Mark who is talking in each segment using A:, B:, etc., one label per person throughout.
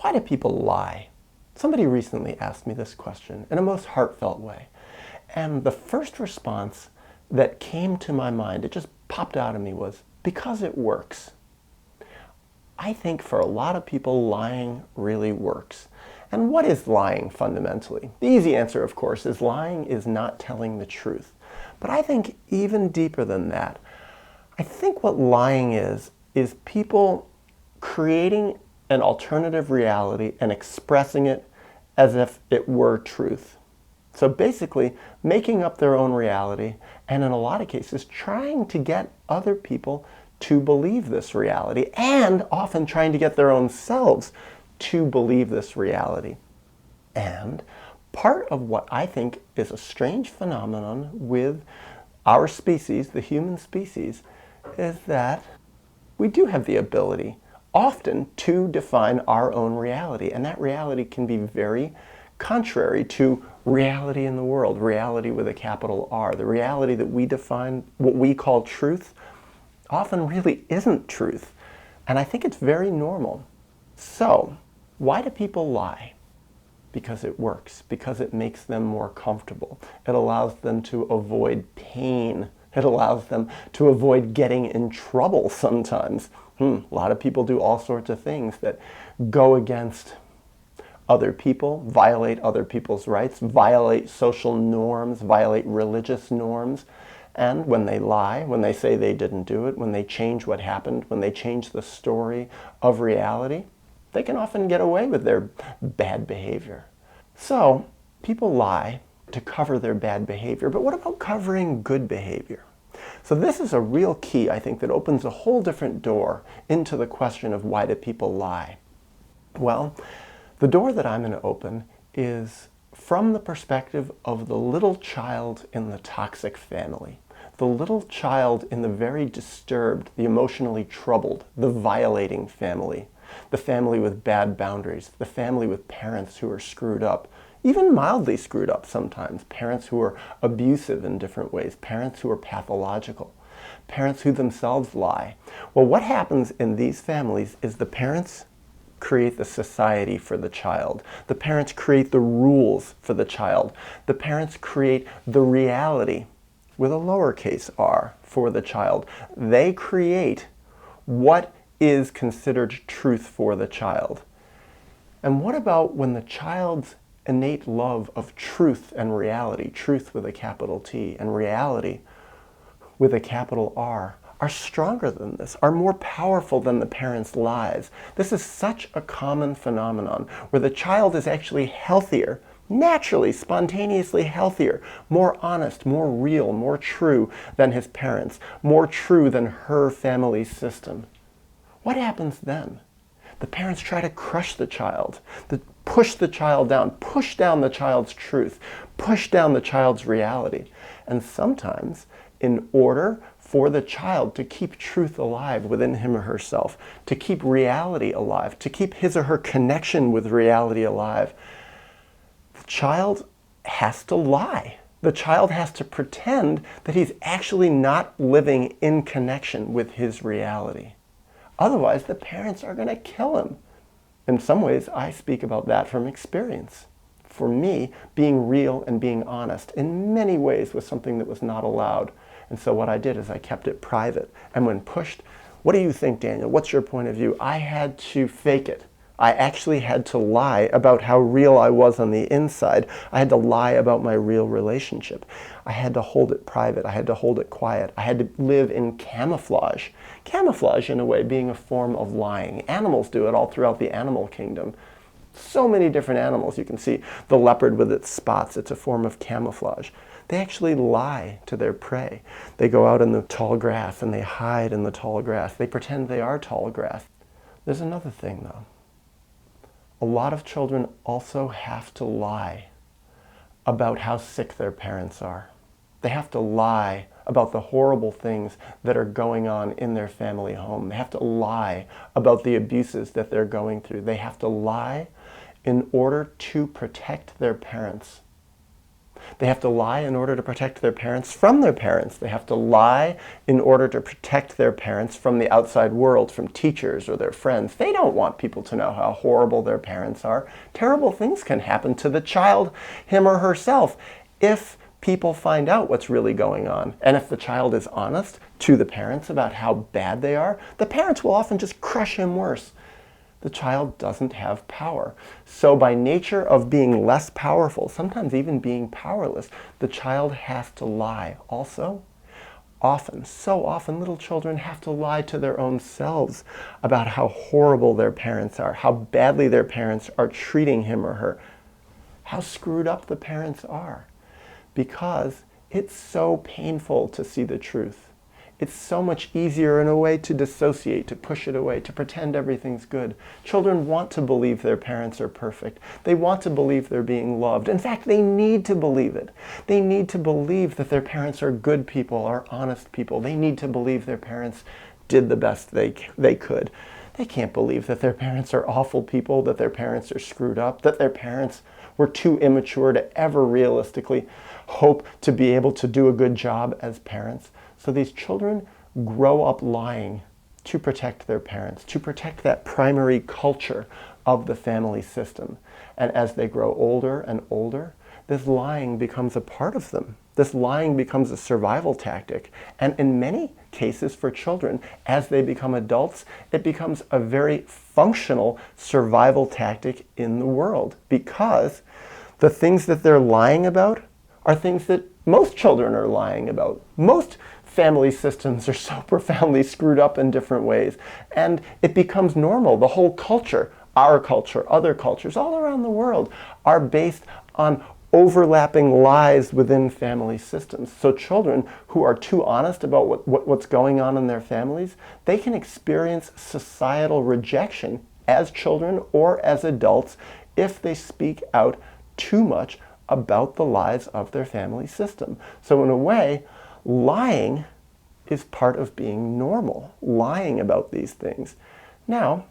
A: Why do people lie? Somebody recently asked me this question in a most heartfelt way. And the first response that came to my mind, it just popped out of me, was because it works. I think for a lot of people, lying really works. And what is lying fundamentally? The easy answer, of course, is lying is not telling the truth. But I think even deeper than that, I think what lying is people creating an alternative reality and expressing it as if it were truth. So basically, making up their own reality, and in a lot of cases, trying to get other people to believe this reality, and often trying to get their own selves to believe this reality. And part of what I think is a strange phenomenon with our species, the human species, is that we do have the ability often to define our own reality, and that reality can be very contrary to reality in the world, reality with a capital R. The reality that we define, what we call truth, often really isn't truth. And I think it's very normal. So, why do people lie? Because it works, because it makes them more comfortable. It allows them to avoid pain. It allows them to avoid getting in trouble sometimes. A lot of people do all sorts of things that go against other people, violate other people's rights, violate social norms, violate religious norms. And when they lie, when they say they didn't do it, when they change what happened, when they change the story of reality, they can often get away with their bad behavior. So, people lie to cover their bad behavior, but what about covering good behavior? So this is a real key, I think, that opens a whole different door into the question of why do people lie? Well, the door that I'm going to open is from the perspective of the little child in the toxic family. The little child in the very disturbed, the emotionally troubled, the violating family. The family with bad boundaries. The family with parents who are screwed up. Even mildly screwed up sometimes. Parents who are abusive in different ways. Parents who are pathological. Parents who themselves lie. Well, what happens in these families is the parents create the society for the child. The parents create the rules for the child. The parents create the reality with a lowercase r for the child. They create what is considered truth for the child. And what about when the child's innate love of truth and reality, truth with a capital T and reality with a capital R, are stronger than this, are more powerful than the parents' lies? This is such a common phenomenon where the child is actually healthier, naturally, spontaneously healthier, more honest, more real, more true than his parents, more true than her family system. What happens then? The parents try to crush the child, push the child down, push down the child's truth, push down the child's reality. And sometimes, in order for the child to keep truth alive within him or herself, to keep reality alive, to keep his or her connection with reality alive, the child has to lie. The child has to pretend that he's actually not living in connection with his reality. Otherwise, the parents are going to kill him. In some ways, I speak about that from experience. For me, being real and being honest in many ways was something that was not allowed. And so what I did is I kept it private. And when pushed, what do you think, Daniel? What's your point of view? I had to fake it. I actually had to lie about how real I was on the inside. I had to lie about my real relationship. I had to hold it private. I had to hold it quiet. I had to live in camouflage. Camouflage, in a way, being a form of lying. Animals do it all throughout the animal kingdom. So many different animals. You can see the leopard with its spots. It's a form of camouflage. They actually lie to their prey. They go out in the tall grass and they hide in the tall grass. They pretend they are tall grass. There's another thing, though. A lot of children also have to lie about how sick their parents are. They have to lie about the horrible things that are going on in their family home. They have to lie about the abuses that they're going through. They have to lie in order to protect their parents. They have to lie in order to protect their parents from their parents. They have to lie in order to protect their parents from the outside world, from teachers or their friends. They don't want people to know how horrible their parents are. Terrible things can happen to the child, him or herself, if people find out what's really going on. And if the child is honest to the parents about how bad they are, the parents will often just crush him worse. The child doesn't have power. So by nature of being less powerful, sometimes even being powerless, the child has to lie. Also, often, so often, little children have to lie to their own selves about how horrible their parents are, how badly their parents are treating him or her, how screwed up the parents are. Because it's so painful to see the truth. It's so much easier in a way to dissociate, to push it away, to pretend everything's good. Children want to believe their parents are perfect. They want to believe they're being loved. In fact, they need to believe it. They need to believe that their parents are good people, are honest people. They need to believe their parents did the best they could. They can't believe that their parents are awful people, that their parents are screwed up, that their parents were too immature to ever realistically hope to be able to do a good job as parents. So these children grow up lying to protect their parents, to protect that primary culture of the family system. And as they grow older and older, this lying becomes a part of them. This lying becomes a survival tactic. And in many cases for children, as they become adults, it becomes a very functional survival tactic in the world, because the things that they're lying about are things that most children are lying about. Most family systems are so profoundly screwed up in different ways. And it becomes normal. The whole culture, our culture, other cultures all around the world, are based on overlapping lies within family systems. So children who are too honest about what's going on in their families, they can experience societal rejection as children or as adults if they speak out too much about the lies of their family system. So in a way, lying is part of being normal, lying about these things. Now,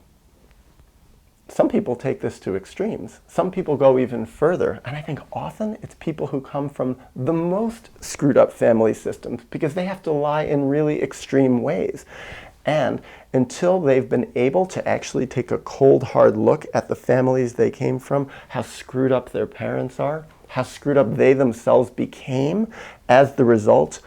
A: some people take this to extremes. Some people go even further, and I think often it's people who come from the most screwed up family systems because they have to lie in really extreme ways. And until they've been able to actually take a cold, hard look at the families they came from, how screwed up their parents are, how screwed up they themselves became as the result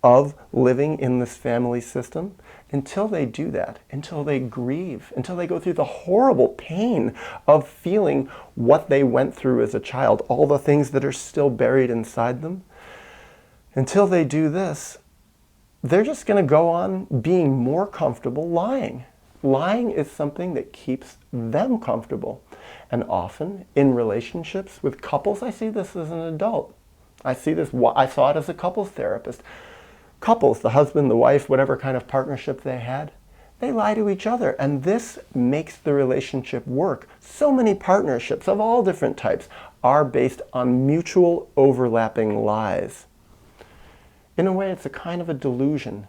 A: of living in this family system, until they do that, until they grieve, until they go through the horrible pain of feeling what they went through as a child, all the things that are still buried inside them, until they do this, they're just going to go on being more comfortable lying. Lying is something that keeps them comfortable. And often in relationships with couples, I see this as an adult. I saw it as a couples therapist. Couples, the husband, the wife, whatever kind of partnership they had, they lie to each other. And this makes the relationship work. So many partnerships of all different types are based on mutual overlapping lies. In a way, it's a kind of a delusion.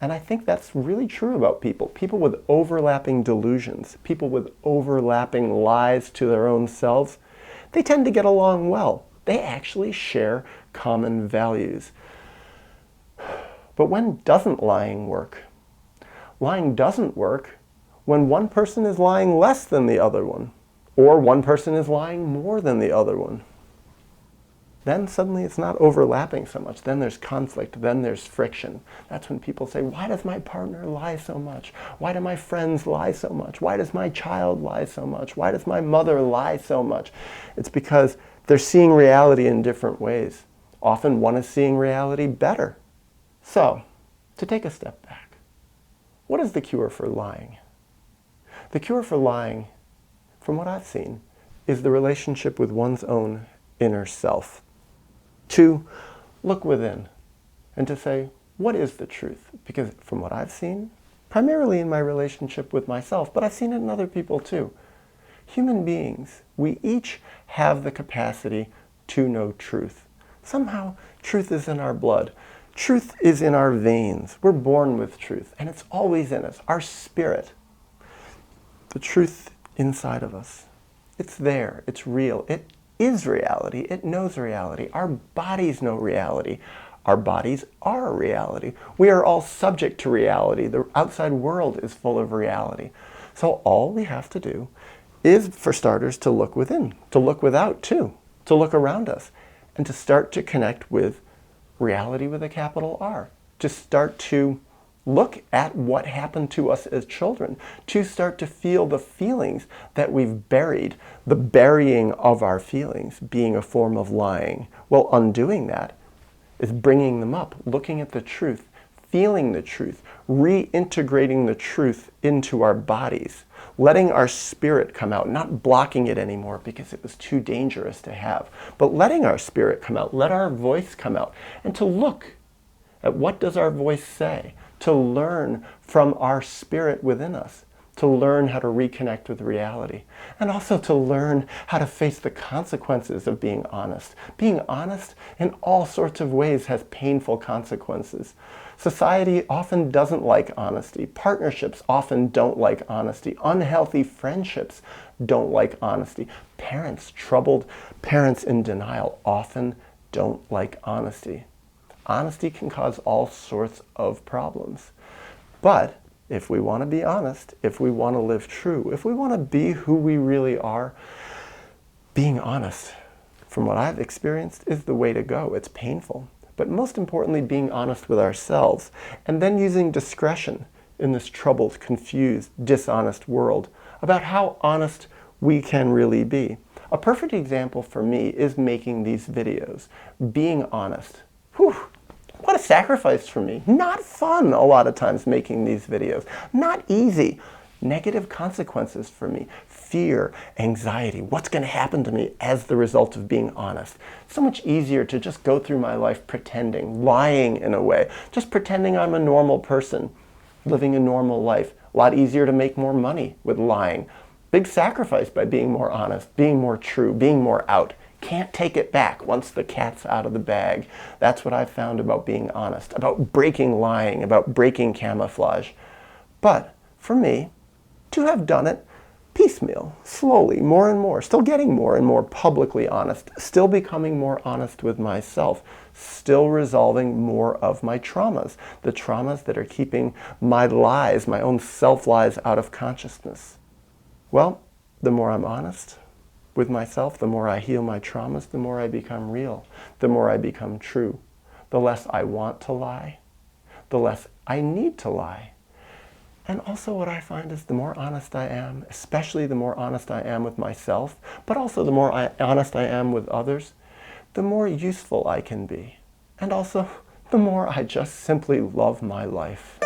A: And I think that's really true about people. People with overlapping delusions, people with overlapping lies to their own selves, they tend to get along well. They actually share common values. But when doesn't lying work? Lying doesn't work when one person is lying less than the other one, or one person is lying more than the other one. Then suddenly it's not overlapping so much. Then there's conflict. Then there's friction. That's when people say, why does my partner lie so much? Why do my friends lie so much? Why does my child lie so much? Why does my mother lie so much? It's because they're seeing reality in different ways. Often one is seeing reality better. So, to take a step back, what is the cure for lying? The cure for lying, from what I've seen, is the relationship with one's own inner self. To look within and to say, what is the truth? Because from what I've seen, primarily in my relationship with myself, but I've seen it in other people too, human beings, we each have the capacity to know truth. Somehow, truth is in our blood. Truth is in our veins. We're born with truth, and it's always in us, our spirit. The truth inside of us. It's there, it's real. It is reality. It knows reality. Our bodies know reality. Our bodies are reality. We are all subject to reality. The outside world is full of reality. So all we have to do is, for starters, to look within, to look without too, to look around us, and to start to connect with reality with a capital R, to start to look at what happened to us as children, to start to feel the feelings that we've buried, the burying of our feelings being a form of lying. Well, undoing that is bringing them up, looking at the truth, feeling the truth, reintegrating the truth into our bodies, letting our spirit come out, not blocking it anymore because it was too dangerous to have, but letting our spirit come out, let our voice come out, and to look at what does our voice say, to learn from our spirit within us, to learn how to reconnect with reality, and also to learn how to face the consequences of being honest. Being honest in all sorts of ways has painful consequences. Society often doesn't like honesty. Partnerships often don't like honesty. Unhealthy friendships don't like honesty. Parents, troubled parents in denial, often don't like honesty. Honesty can cause all sorts of problems. But if we want to be honest, if we want to live true, if we want to be who we really are, being honest, from what I've experienced, is the way to go. It's painful. But most importantly, being honest with ourselves, and then using discretion in this troubled, confused, dishonest world about how honest we can really be. A perfect example for me is making these videos, being honest. Whew. What a sacrifice for me. Not fun a lot of times making these videos. Not easy. Negative consequences for me. Fear, anxiety. What's going to happen to me as the result of being honest? So much easier to just go through my life pretending, lying in a way, just pretending I'm a normal person, living a normal life. A lot easier to make more money with lying. Big sacrifice by being more honest, being more true, being more out. Can't take it back once the cat's out of the bag. That's what I've found about being honest, about breaking lying, about breaking camouflage. But for me, to have done it piecemeal, slowly, more and more, still getting more and more publicly honest, still becoming more honest with myself, still resolving more of my traumas, the traumas that are keeping my lies, my own self-lies out of consciousness. Well, the more I'm honest with myself, the more I heal my traumas, the more I become real, the more I become true. The less I want to lie, the less I need to lie. And also what I find is the more honest I am, especially the more honest I am with myself, but also the more honest I am with others, the more useful I can be. And also, the more I just simply love my life.